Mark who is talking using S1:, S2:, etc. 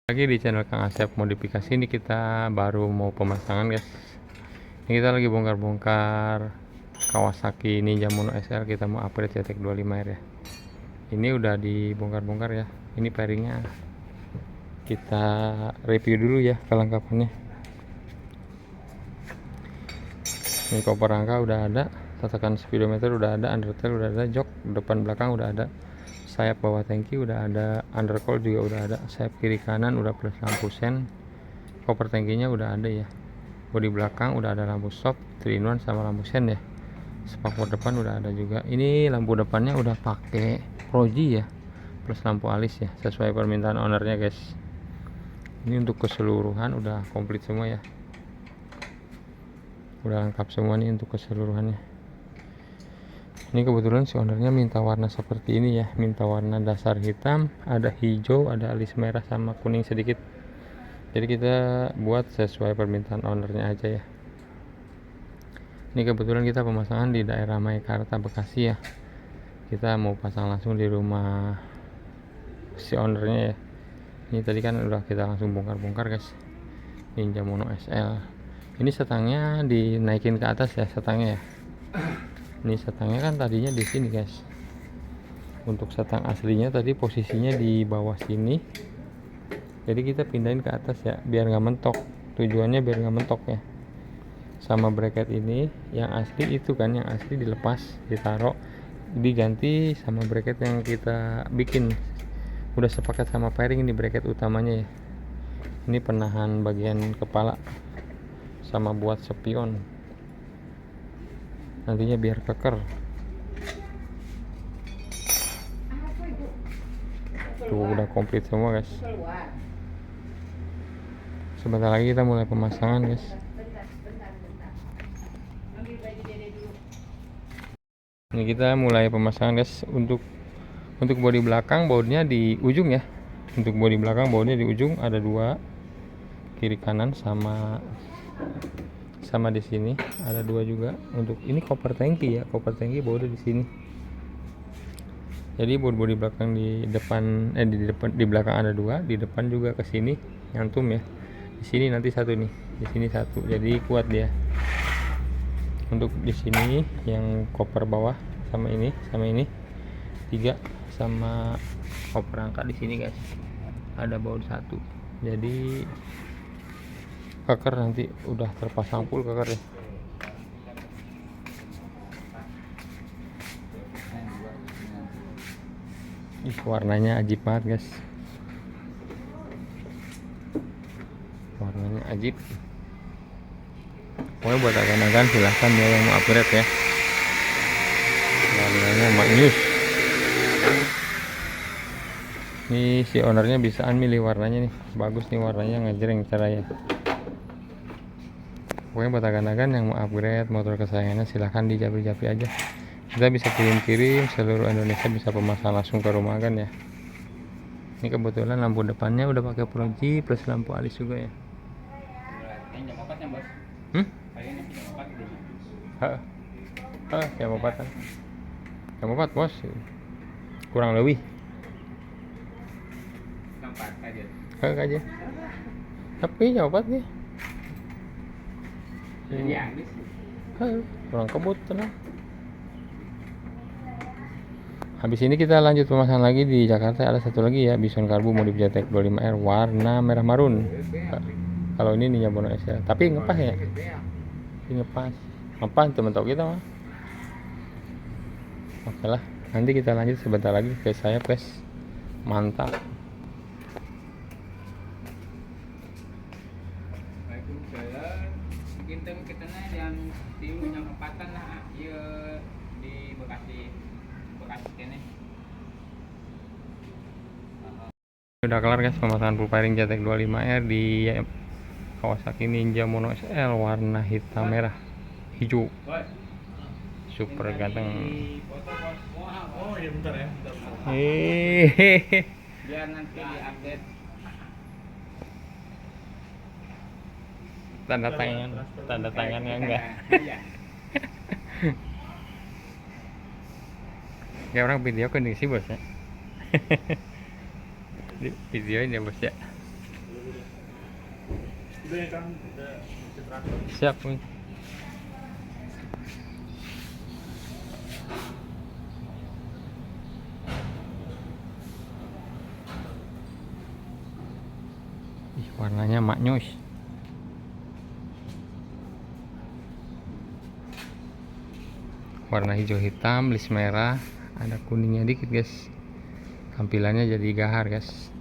S1: Lagi di channel Kang Asep Modifikasi. Ini kita baru mau pemasangan guys. Ini kita lagi bongkar-bongkar Kawasaki Ninja Mono SL. Kita mau upgrade CTEK 25R ya. Ini udah dibongkar-bongkar ya. Ini pairingnya kita review dulu ya kelengkapannya. Ini koper rangka udah ada, tatakan speedometer udah ada, undertail udah ada, jok depan belakang udah ada, sayap bawah tangki udah ada, undercoil juga udah ada, sayap kiri kanan udah plus lampu sen, koper tangkinya udah ada ya, bodi belakang udah ada lampu stop 3-in-1 sama lampu sen ya, spakbor depan udah ada juga. Ini lampu depannya udah pakai proji ya, plus lampu alis ya, sesuai permintaan ownernya guys. Ini untuk keseluruhan udah komplit semua ya, udah lengkap semua nih untuk keseluruhannya. Ini kebetulan si ownernya minta warna seperti ini ya, minta warna dasar hitam, ada hijau, ada alis merah sama kuning sedikit. Jadi kita buat sesuai permintaan ownernya aja ya. Ini kebetulan kita pemasangan di daerah Maikarta Bekasi ya. Kita mau pasang langsung di rumah si ownernya ya. Ini tadi kan udah kita langsung bongkar-bongkar guys, Ninja Mono SL. Ini setangnya dinaikin ke atas ya, setangnya ya. Ini setangnya kan tadinya di sini guys. Untuk setang aslinya tadi posisinya di bawah sini. Jadi kita pindahin ke atas ya, biar nggak mentok. Tujuannya biar nggak mentok ya. Sama bracket ini yang asli itu kan, yang asli dilepas, ditaruh, diganti sama bracket yang kita bikin. Udah sepakat sama pairing ini bracket utamanya ya. Ini penahan bagian kepala sama buat spion. Nantinya biar keker. Tuh udah komplit semua guys. Sebentar lagi kita mulai pemasangan guys. Ini kita mulai pemasangan guys. Untuk bodi belakang, bautnya di ujung ya. Untuk bodi belakang bautnya di ujung ada dua, kiri kanan sama di sini ada dua juga. Untuk ini koper tangki ya, koper tangki bautnya di sini. Jadi bodi belakang di depan di belakang ada dua, di depan juga ke sini nyantum ya. Di sini nanti satu nih, di sini satu. Jadi kuat dia. Untuk di sini yang koper bawah sama ini tiga, sama koper rangka di sini guys. Ada baut satu. Jadi keker nanti udah terpasang full keker ya. Warnanya ajib banget guys, warnanya ajib. Pokoknya buat agan-agan silahkan ya yang mau upgrade ya, warnanya maknyus. Ini si ownernya bisaan milih warnanya nih, bagus nih warnanya, ngejreng caranya. Pokoknya buat agan-agan yang mau upgrade motor kesayangannya silahkan dijapri-japri aja. Kita bisa kirim-kirim seluruh Indonesia, bisa pemasangan langsung ke rumah agan ya. Ini kebetulan lampu depannya udah pakai proji plus lampu alis juga ya. Jam 4 bos, kurang lebih. Aja. Tapi jam 4 nih. Kurang kebut tenang. Habis ini kita lanjut pemasangan lagi di Jakarta. Ada satu lagi ya, Bison Karbu modif CTEK 25R warna merah marun. Kalau ini Ninja Mono SL, tapi ngepas ya. Ini ngepas teman tahu kita mah. Oke lah, nanti kita lanjut sebentar lagi ke sayap guys. Mantap. Udah kelar guys pemasangan full pairing CTEK 25R di Kawasaki Ninja Mono SL warna hitam merah hijau, super ganteng.
S2: Oh iya bentar ya.
S3: Biar nanti diupdate
S1: tanda tangannya enggak. Ya orang video kan sih bos ya. Di videoin ya bos ya.
S2: Udah ya Kang, udah transfer.
S1: Siap nih. Ih, warnanya maknyus. Warna hijau hitam, list merah, ada kuningnya dikit guys. Tampilannya jadi gahar guys.